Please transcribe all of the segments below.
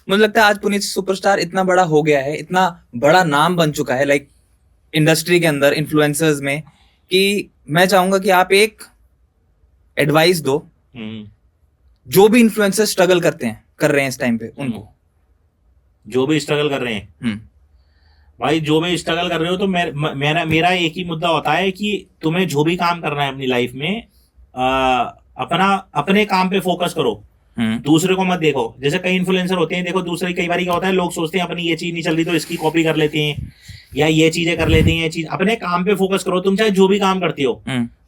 मुझे लगता है आज पुनीत सुपरस्टार इतना बड़ा हो गया है, इतना बड़ा नाम बन चुका है लाइक इंडस्ट्री के अंदर, इन्फ्लुएंसर्स में, कि मैं चाहूंगा कि आप एक एडवाइस दो जो भी इन्फ्लुएंसर स्ट्रगल कर रहे हैं इस टाइम पे उनको। जो भी स्ट्रगल कर रहे हैं भाई, जो भी स्ट्रगल कर रहे हो, तो मेरा एक ही मुद्दा होता है कि तुम्हें जो भी काम करना है अपनी लाइफ में, अपने काम पे फोकस करो, दूसरे को मत देखो। जैसे कई इन्फ्लुएंसर होते हैं, देखो दूसरे, कई बार क्या होता है, लोग सोचते हैं अपनी ये चीज नहीं चल रही तो इसकी कॉपी कर लेते हैं, या ये चीजें कर लेते हैं। ये चीज अपने काम पे फोकस करो। तुम चाहे जो भी काम करते हो,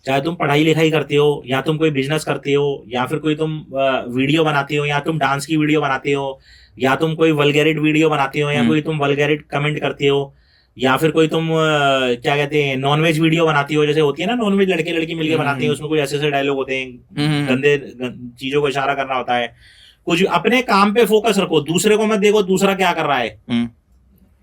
चाहे तुम पढ़ाई लिखाई करते हो, या तुम कोई बिजनेस करते हो, या फिर कोई तुम वीडियो बनाते हो, या तुम डांस की वीडियो बनाते हो, या तुम कोई वल्गैरिट वीडियो बनाते हो, या कोई तुम वल्गैरिट कमेंट करते हो, या फिर कोई तुम क्या कहते हैं नॉनवेज वीडियो बनाती हो। जैसे होती है ना नॉनवेज, लड़के लड़की मिलके बनाते हैं, उसमें कोई ऐसे डायलॉग होते हैं, गंदे चीजों को इशारा करना होता है। कुछ अपने काम पे फोकस रखो, दूसरे को मत देखो दूसरा क्या कर रहा है।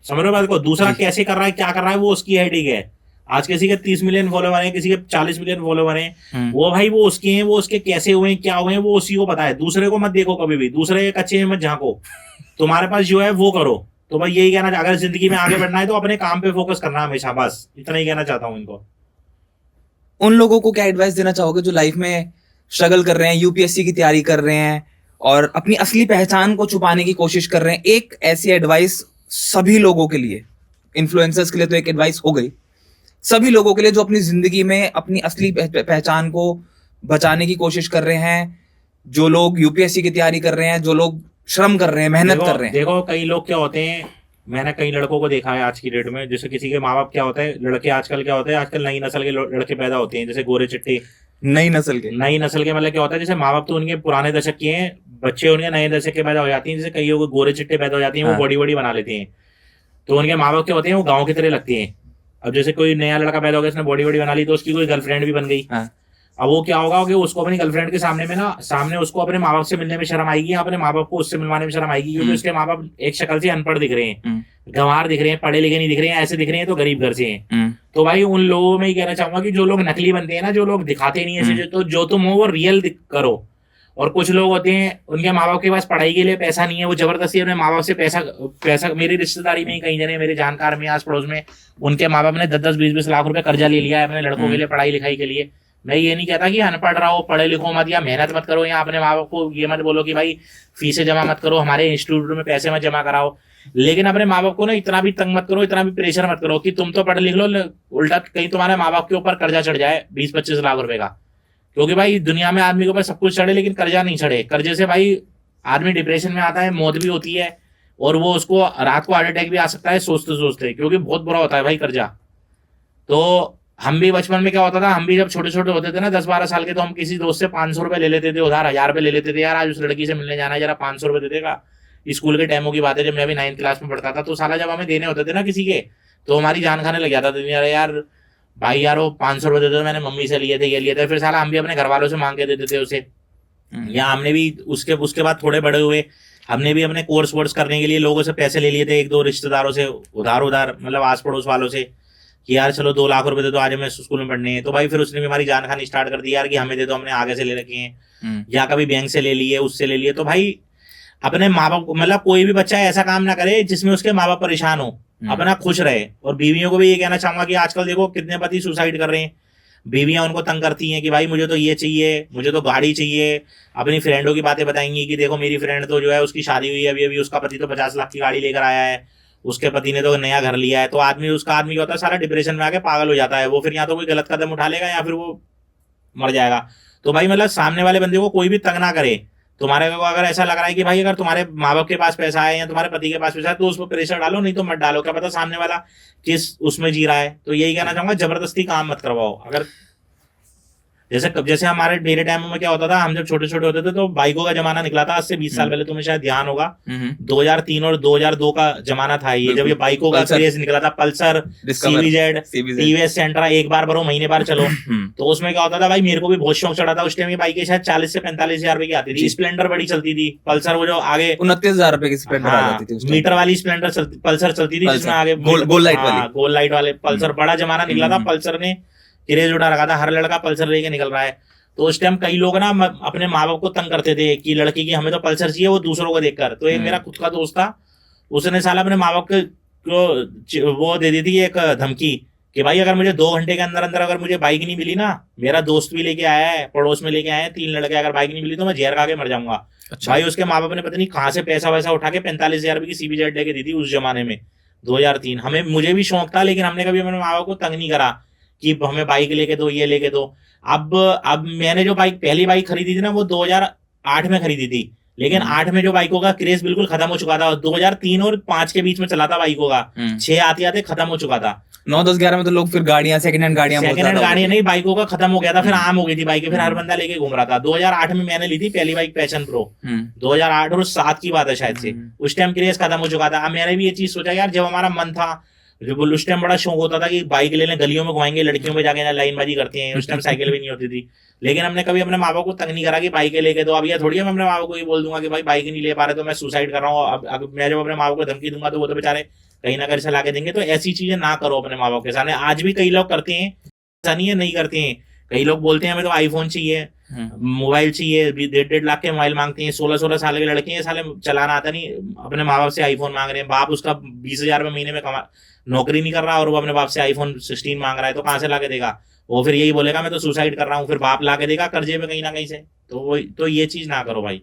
समझ रहे बात को? दूसरा कैसे कर रहा है, क्या कर रहा है, वो उसकी हेडेक है। आज किसी के 30 मिलियन फॉलोवर हैं, किसी के 40 मिलियन फॉलोवर हैं, वो भाई वो उसके हैं, वो उसके कैसे हुए क्या हुए वो उसी को पता है। दूसरे को मत देखो कभी भी, दूसरे के कच्चे में मत झांको, तुम्हारे पास जो है वो करो। तो भाई यही कहना, अगर जिंदगी में आगे बढ़ना है तो अपने काम पे फोकस करना हमेशा, बस इतना ही कहना चाहता हूँ इनको। उन लोगों को क्या एडवाइस देना चाहोगे जो लाइफ में स्ट्रगल कर रहे हैं, यूपीएससी की तैयारी कर रहे हैं और अपनी असली पहचान को छुपाने की कोशिश कर रहे हैं? एक ऐसी एडवाइस सभी लोगों के लिए, इन्फ्लुएंसर्स के लिए तो एक एडवाइस हो गई, सभी लोगों के लिए जो अपनी जिंदगी में अपनी असली पहचान को बचाने की कोशिश कर रहे हैं, जो लोग यूपीएससी की तैयारी कर रहे हैं, जो लोग श्रम कर रहे हैं, मेहनत कर रहे हैं। देखो कई लोग क्या होते हैं, मैंने कई लड़कों को देखा है आज की डेट में, जैसे किसी के माँ बाप क्या होता है, लड़के आजकल क्या होते हैं, आजकल नई नस्ल के लड़के पैदा होते हैं, जैसे गोरे चिट्टे, नई नस्ल के मतलब क्या होता है, जैसे माँ बाप तो उनके पुराने दशक के हैं, बच्चे उनके नए दशक के पैदा हो जाती हैं। जैसे कई लोग गोरे चिट्टे पैदा हो जाती हैं, वो बॉडी बॉडी बना लेते हैं, तो उनके माँ बाप क्या होते हैं, वो गाँव की तरह लगते हैं। अब जैसे कोई नया लड़का पैदा हो गया, उसने बॉडी बॉडी बना ली, तो उसकी कोई गर्लफ्रेंड भी बन गई। अब वो क्या होगा कि उसको अपनी गर्लफ्रेंड के सामने में ना, सामने उसको अपने माँ बाप से मिलने में शर्म आएगी, अपने माँ बाप को उससे मिलवाने में शर्म आएगी, क्योंकि उसके माँ बाप एक शक्ल से अनपढ़ दिख रहे हैं, गंवार दिख रहे हैं, पढ़े लिखे नहीं दिख रहे हैं, ऐसे दिख रहे हैं तो गरीब घर से हैं। तो भाई उन लोगों में ही कहना चाहूंगा कि जो लोग नकली बनते हैं ना, जो लोग दिखाते नहीं ऐसे, तो जो तुम हो वो रियल करो। और कुछ लोग होते हैं, उनके माँ बाप के पास पढ़ाई के लिए पैसा नहीं है, वो जबरदस्ती अपने माँ बाप से पैसा मेरी रिश्तेदारी में ही कई जने, मेरे जानकार में, आस पड़ोस में, उनके माँ बाप ने 10-10, 20-20 लाख रुपए कर्जा ले लिया है अपने लड़कों के लिए पढ़ाई लिखाई के लिए। मैं ये नहीं कहता कि अनपढ़ रहो, पढ़े लिखो मत, या मेहनत मत करो, या अपने माँ बाप को ये मत बोलो कि भाई फीसें जमा मत करो, हमारे इंस्टीट्यूट में पैसे मत जमा कराओ, लेकिन अपने माँ बाप को ना इतना भी तंग मत करो, इतना भी प्रेशर मत करो कि तुम तो पढ़ लिख लो, उल्टा कहीं तुम्हारे माँ बाप के ऊपर कर्जा चढ़ जाए 20-25 लाख रुपए का। क्योंकि भाई दुनिया में आदमी के ऊपर सब कुछ चढ़े लेकिन कर्जा नहीं चढ़े। कर्जे से भाई आदमी डिप्रेशन में आता है, मौत भी होती है, और वो उसको रात को हार्ट अटैक भी आ सकता है सोचते सोचते, क्योंकि बहुत बुरा होता है भाई कर्जा। तो हम भी बचपन में क्या होता था, हम भी जब छोटे छोटे होते थे ना 10-12 साल के, तो हम किसी दोस्त से 500 रुपए ले लेते थे उधार, 1000 रुपए ले लेते थे, यार आज उस लड़की से मिलने जाना है, जरा 500 रुपए दे देगा। स्कूल के टाइमों की बात है, जब मैं भी 9th क्लास में पढ़ता था, तो साला जब हमें देने होते थे ना किसी के, तो हमारी जान खाने लग जाता था, यार भाई यार वो 500 रुपए देते थे, मैंने मम्मी से लिए थे, ये लिए थे। फिर साला हम भी अपने घर वालों से मांग के देते थे उसे। या हमने भी उसके बाद थोड़े बड़े हुए, हमने भी अपने कोर्स वोर्स करने के लिए लोगों से पैसे ले लिए थे, 1-2 रिश्तेदारों से उधार मतलब आस पड़ोस वालों से, कि यार चलो 2 लाख रुपए दे दो, आज हमें स्कूल में पढ़ने हैं। तो भाई फिर उसने भी हमारी जान खानी स्टार्ट कर दी यार, कि हमें दे दो, हमने आगे से ले रखे हैं, या कभी बैंक से ले लिए, उससे ले लिए। तो भाई अपने माँ बाप, मतलब कोई भी बच्चा ऐसा काम ना करे जिसमें उसके माँ बाप परेशान हो, अपना खुश रहे। और बीवियों को भी ये कहना चाहूंगा कि आजकल देखो कितने पति सुसाइड कर रहे हैं, बीवियां उनको तंग करती हैं कि भाई मुझे तो ये चाहिए, मुझे तो गाड़ी चाहिए, अपनी फ्रेंडों की बातें बताएंगी कि देखो मेरी फ्रेंड तो जो है उसकी शादी हुई है अभी, उसका पति तो 50 लाख की गाड़ी लेकर आया है, उसके पति ने तो नया घर लिया है। तो उसका आदमी क्या होता है, सारा डिप्रेशन में आके पागल हो जाता है, वो फिर या तो कोई गलत कदम उठा लेगा या फिर वो मर जाएगा। तो भाई मतलब सामने वाले बंदे को कोई भी तंग ना करे। तुम्हारे को अगर ऐसा लग रहा है कि भाई अगर तुम्हारे माँ बाप के पास पैसा है या तुम्हारे पति के पास पैसा है, तो उस पर प्रेशर डालो, नहीं तो मत डालो। क्या पता सामने वाला किस उसमें जी रहा है। तो यही कहना चाहूंगा, जबरदस्ती काम मत करवाओ। अगर जैसे मेरे टाइम में क्या होता था, हम जब छोटे छोटे होते थे तो बाइकों का जमाना निकला था, आज से 20 साल पहले, तुम्हें शायद ध्यान होगा, 2003 और 2002 का जमाना था ये, जब ये बाइकों का क्रेज निकला था। पल्सर, सीवीजेड, टीवीएस सेंट्रा, एक बार भरो महीने बार चलो। तो उसमें क्या होता था भाई, मेरे को भी बहुत शौक चढ़ा था। उस टाइम की बाइकें शायद 40 से 45 हजार रुपए की आती थी। स्प्लेंडर बड़ी चलती थी, पल्सर वो जो आगे 29,000 रुपए की स्प्लेंडर आ जाती थी, मीटर वाली स्प्लेंडर पल्सर चलती थी, जिसमें आगे गोल लाइट वाले पल्सर, बड़ा जमाना निकला था। पल्सर ने क्रेज उठा रखा था, हर लड़का पल्सर लेके निकल रहा है। तो उस टाइम कई लोग ना अपने माँ बाप को तंग करते थे कि लड़की की हमें तो पल्सर चाहिए, वो दूसरों को देखकर। तो एक मेरा खुद का दोस्त था, उसने साला अपने माँ बाप को वो दे दी थी एक धमकी कि भाई अगर मुझे 2 घंटे के अंदर अंदर अगर मुझे बाइक नहीं मिली ना, मेरा दोस्त भी लेके आया है, पड़ोस में लेके आए हैं 3 लड़के, अगर बाइक नहीं मिली तो मैं जहर खा के मर जाऊंगा। अच्छा। भाई उसके माँ बाप ने पता नहीं कहाँ से पैसा वैसा उठा के 45,000 रुपए की CBZ लेके दी थी उस जमाने में, 2003। मुझे भी शौक था, लेकिन हमने कभी अपने माँ बाप को तंग नहीं करा कि हमें बाइक लेके दो, ये लेके दो। अब मैंने जो पहली बाइक खरीदी थी ना, वो 2008 में खरीदी थी, लेकिन 8 में जो बाइकों का क्रेज बिल्कुल खत्म हो चुका था। 2003 और 5 के बीच में चला था बाइकों का, 6 आते आते खत्म हो चुका था। 9, 10, 11 में तो लोग फिर गाड़ियां, सेकंड हैंड गाड़ियां नहीं, बाइकों का खत्म हो गया था, फिर आम हो गई थी बाइकें, फिर हर बंदा लेके घूम रहा था। 2008 में मैंने ली थी पहली बाइक पैशन प्रो, 2008 और 7 की बात है शायद से। उस टाइम क्रेज खत्म हो चुका था। अब मैंने भी ये चीज सोचा यार, जब हमारा मन था, जो उस टाइम बड़ा शौक होता था कि बाइक ले लें, गलियों में घुमाएंगे, लड़कियों में जाके लाइनबाजी करते हैं। उस टाइम साइकिल भी नहीं होती थी, लेकिन हमने कभी अपने माँ बाप को तंग नहीं करा कि बाइकें लेके दो। अब ये थोड़ी मैं अपने माँ बाप को ये बोल दूंगा कि भाई बाइक नहीं ले पा रहे तो मैं सुसाइड कर रहा हूँ। अब मैं जब अपने माँ बाप को धमकी दूंगा तो वो तो बेचारे कहीं ना कहीं चला के देंगे। तो ऐसी चीजें ना करो अपने माँ बाप के सामने। आज भी कई लोग करते हैं, ऐसा नहीं है नहीं करते हैं। कई लोग बोलते हैं हमें तो आईफोन चाहिए, मोबाइल चाहिए, 1.5 लाख के मोबाइल मांगते हैं। 16-16 साल के लड़के हैं, साले चलाना आता नहीं, अपने माँ बाप से आईफोन मांग रहे हैं। बाप उसका 20,000 में महीने में नौकरी नहीं कर रहा और वो अपने बाप से आईफोन 16 मांग रहा है, तो कहाँ से लाके देगा? वो फिर यही बोलेगा मैं तो सुसाइड कर रहा हूँ, फिर बाप लाके देगा कर्जे में कहीं ना कहीं से। तो ये चीज ना करो भाई।